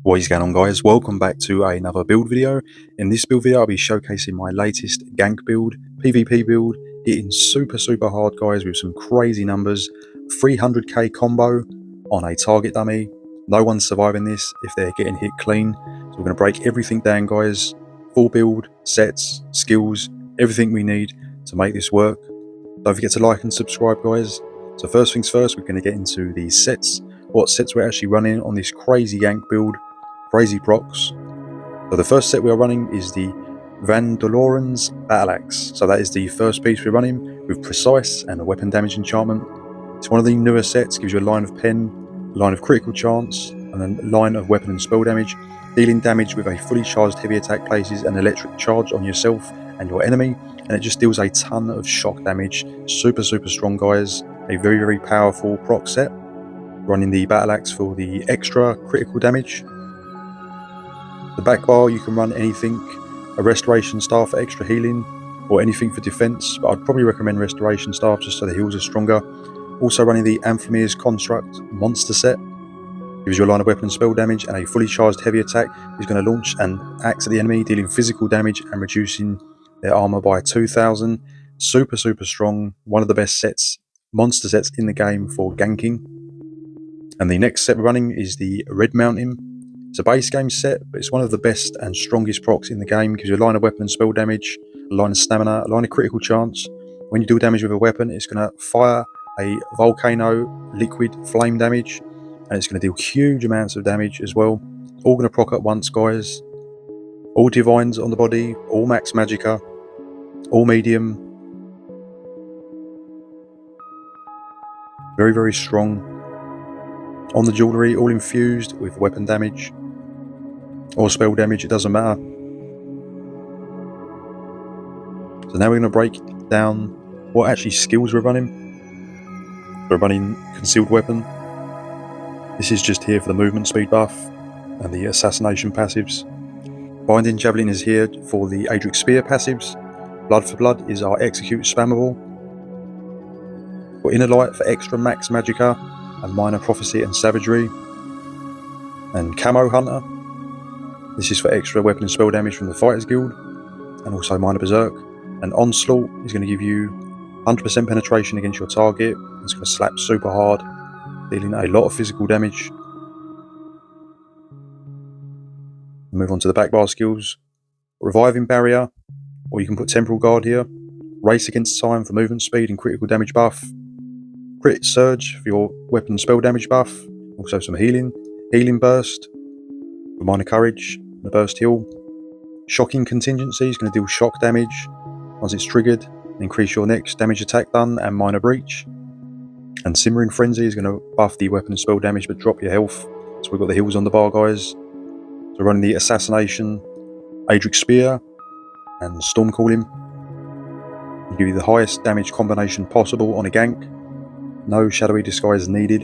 What is going on, guys? Welcome back to another build video. In this build video I'll be showcasing my latest gank build, PvP build, hitting super hard, guys, with some crazy numbers. 300k combo on a target dummy. No one's surviving this if they're getting hit clean. So we're going to break everything down, guys. Full build, sets, skills, everything we need to make this work. Don't forget to like and subscribe, guys. So first things first, we're going to get into the sets. What sets we're actually running on this crazy gank build. Crazy procs. So the first set we are running is the Van Doloren's Battle Axe. So that is the first piece we're running with precise and a weapon damage enchantment. It's one of the newer sets, gives you a line of pen, a line of critical chance, and then a line of weapon and spell damage. Dealing damage with a fully charged heavy attack places an electric charge on yourself and your enemy, and it just deals a ton of shock damage. Super strong, guys. A very powerful proc set. Running the Battle Axe for the extra critical damage. The back bar, you can run anything, a restoration staff for extra healing, or anything for defense, but I'd probably recommend restoration staff just so the heals are stronger. Also running the Amphimir's Construct monster set, gives you a line of weapon and spell damage, and a fully charged heavy attack is going to launch an axe at the enemy, dealing physical damage and reducing their armor by 2000. Super strong, one of the best sets, monster sets in the game for ganking. And the next set we're running is the Red Mountain. It's a base game set, but it's one of the best and strongest procs in the game. Gives you a line of weapon and spell damage, a line of stamina, a line of critical chance. When you do damage with a weapon, it's going to fire a volcano liquid flame damage, and it's going to deal huge amounts of damage as well. All going to proc at once, guys. All divines on the body, all max magicka, all medium. Very strong. On the jewellery, all infused with weapon damage or spell damage, it doesn't matter. So now we're going to break down what actually skills we're running. We're running Concealed Weapon. This is just here for the movement speed buff and the assassination passives. Binding Javelin is here for the Adric Spear passives. Blood for Blood is our Execute spammable. For Inner Light for extra max magicka and Minor Prophecy and Savagery. And Camo Hunter. This is for extra weapon and spell damage from the Fighters Guild, and also Minor Berserk. And Onslaught is going to give you 100% penetration against your target. It's going to slap super hard, dealing a lot of physical damage. Move on to the back bar skills. Reviving Barrier, or you can put Temporal Guard here. Race Against Time for movement speed and critical damage buff. Crit Surge for your weapon and spell damage buff. Also some healing. Healing Burst for Minor Courage. The burst heal. Shocking Contingency is going to deal shock damage once it's triggered, increase your next damage attack done and minor breach. And Simmering Frenzy is going to buff the weapon and spell damage but drop your health. So we've got the heals on the bar, guys. So running the Assassination, Adric Spear and Storm Calling. Will give you the highest damage combination possible on a gank. No shadowy disguise needed.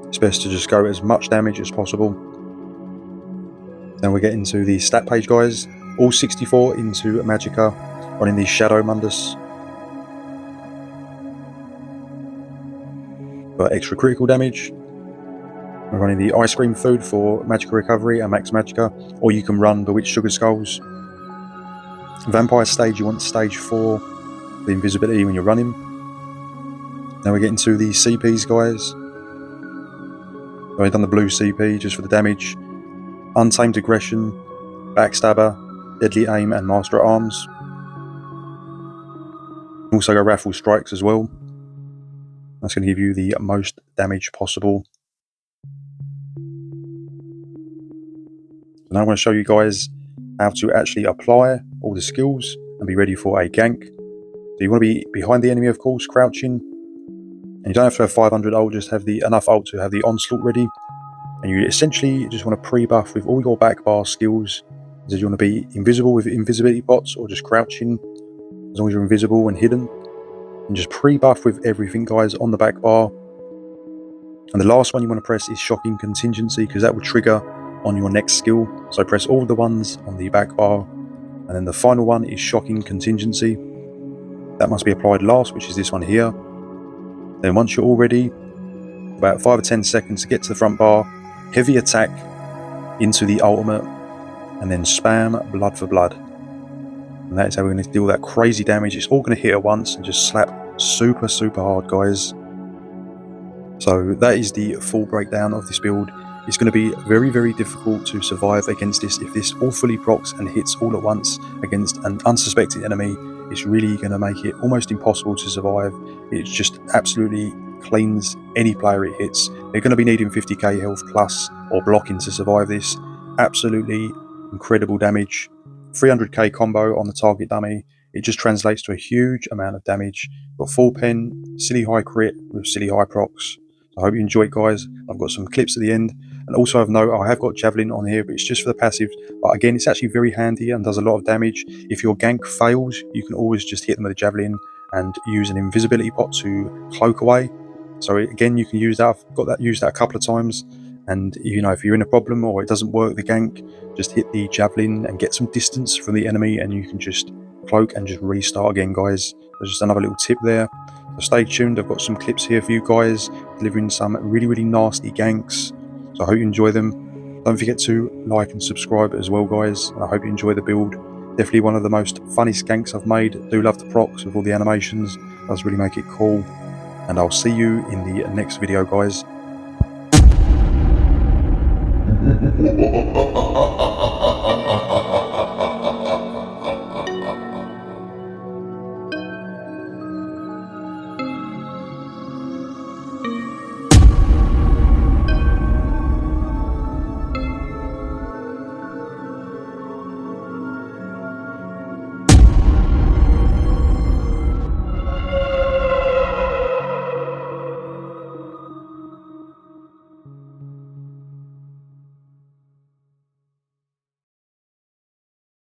It's best to just go as much damage as possible. Now we get into the stat page, guys. All 64 into magicka, running the Shadow Mundus for extra critical damage. We're running the Ice Cream Food for magicka recovery and max magicka, or you can run Bewitched Sugar Skulls. Vampire Stage, you want stage 4, the invisibility when you're running. Now we get into the CPs, guys. I've done the blue CP just for the damage. Untamed Aggression, Backstabber, Deadly Aim and Master at Arms. Also go Raffle Strikes as well. That's going to give you the most damage possible. So now I'm going to show you guys how to actually apply all the skills and be ready for a gank. So you want to be behind the enemy, of course, crouching. And you don't have to have 500 ult, just have enough ult to have the Onslaught ready. And you essentially just want to pre-buff with all your back bar skills. So you want to be invisible with invisibility bots or just crouching, as long as you're invisible and hidden. And just pre-buff with everything, guys, on the back bar. And the last one you want to press is Shocking Contingency, because that will trigger on your next skill. So press all the ones on the back bar. And then the final one is Shocking Contingency. That must be applied last, which is this one here. Then once you're all ready, about 5 or 10 seconds to get to the front bar, heavy attack into the ultimate, and then spam blood for blood. And that is how we're going to deal that crazy damage. It's all going to hit at once and just slap super hard, guys. So that is the full breakdown of this build. It's going to be very difficult to survive against this. If this all fully procs and hits all at once against an unsuspected enemy, it's really going to make it almost impossible to survive. It just absolutely cleans any player it hits. They're going to be needing 50k health plus or blocking to survive this. Absolutely incredible damage. 300k combo on the target dummy. It just translates to a huge amount of damage. Got full pen, silly high crit with silly high procs. I hope you enjoy it, guys. I've got some clips at the end, and also of note, I have got Javelin on here, but it's just for the passive. But again, it's actually very handy and does a lot of damage. If your gank fails, you can always just hit them with a Javelin and use an invisibility pot to cloak away. So again, you can use that. I've used that a couple of times, and you know, if you're in a problem or it doesn't work, the gank, just hit the Javelin and get some distance from the enemy, and you can just cloak and just restart again, guys. There's just another little tip there. So stay tuned. I've got some clips here for you guys, delivering some really nasty ganks. So I hope you enjoy them. Don't forget to like and subscribe as well, guys. And I hope you enjoy the build. Definitely one of the most funniest ganks I've made. Do love the procs with all the animations. Does really make it cool. And I'll see you in the next video, guys.